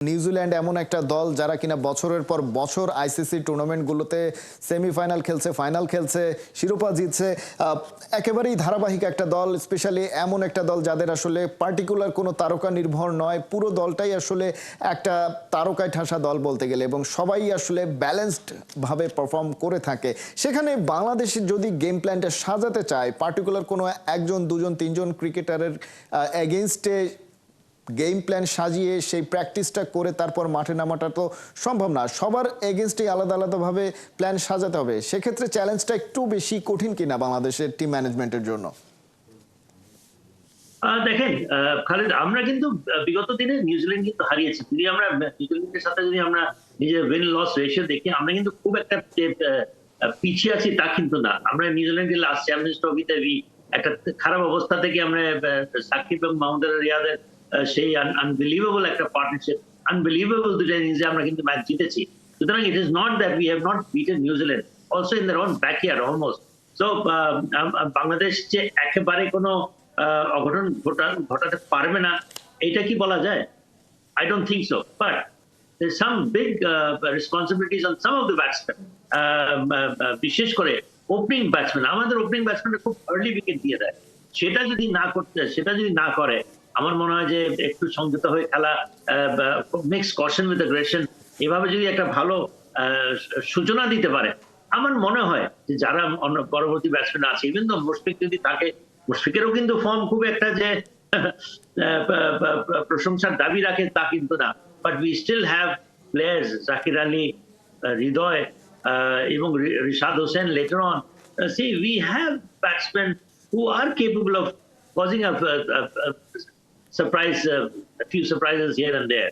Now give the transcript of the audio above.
New Zealand এমন একটা দল যারা কিনা বছরের পর বছর আইসিসি টুর্নামেন্টগুলোতে সেমিফাইনাল খেলছে, ফাইনাল খেলছে, শিরোপা জিতছে। একেবারেই ধারাবাহিক একটা দল, স্পেশালি এমন একটা দল যাদের আসলে পার্টিকুলার কোনো তারকা নির্ভর নয়, পুরো দলটাই আসলে একটা তারকায় ঠাসা দল বলতে গেলে, এবং সবাই আসলে ব্যালেন্সড ভাবে পারফর্ম করে থাকে। সেখানে বাংলাদেশ যদি গেম প্ল্যানটা সাজাতে চায় পার্টিকুলার কোনো একজন, দুজন, তিনজন ক্রিকেটারের এগেইনস্টে গেম প্ল্যান সাজিয়ে সেই প্র্যাকটিসটা করে তারপর মাঠে নামাটা তো সম্ভব না। সবার এগেনস্টেই আলাদা আলাদাভাবে প্ল্যান সাজাতে হবে। সেক্ষেত্রে চ্যালেঞ্জটা একটু বেশি কঠিন কিনা বাংলাদেশের টিম ম্যানেজমেন্টের জন্য? দেখেন খালিদ, আমরা কিন্তু বিগত দিনে নিউজিল্যান্ড কিন্তু হারিয়েছি। যদি আমরা নিউজিল্যান্ডের সাথে যদি আমরা নিজের উইন লস রেশিও দেখি, আমরা কিন্তু খুব একটা পিছিয়ে আছি তা কিন্তু না। আমরা নিউজিল্যান্ডের লাস্ট চ্যাম্পিয়ন্স ট্রফিতে একটা খারাপ অবস্থা থেকে আমরা সাকিব এবং মাহমুদুর রিয়াদের সেই আনবিলিভেবল একটা পার্টনারশিপ, আনবিলিভেবল দুটো ইনিংসে আমরা কিন্তু ম্যাচ জিতেছি। সুতরাং it is not that we have not beaten New Zealand also in their own backyard almost. So Bangladesh যে একেবারে কোনো অঘটন ঘটাতে পারবে না এটা কি বলা যায়? I don't think so. But there's some big responsibilities on some of the batsmen. বিশেষ করে ওপেনিং ব্যাটসম্যান, আমাদের ওপেনিং ব্যাটসম্যানরা খুব আর্লি উইকেট দিয়ে দেয়। সেটা যদি না করে, আমার মনে হয় যে একটু সংযত হয়ে খেলা, মিক্স কশন উইথ অ্যাগ্রেশন, এভাবে যদি একটা ভালো সূচনা দিতে পারে, আমার মনে হয় যে যারা পরবর্তী ব্যাটসম্যান আছে, ইভেন তো মুশফিক যদি তাকে, মুশফিকেরও কিন্তু ফর্ম খুব একটা যে প্রশংসার দাবি রাখে তা কিন্তু না। But we still have players, Zakir Ali, Hridoy এবং Rishad Hossain later on. See we have batsman who are capable of causing a surprise, a few surprises here and there.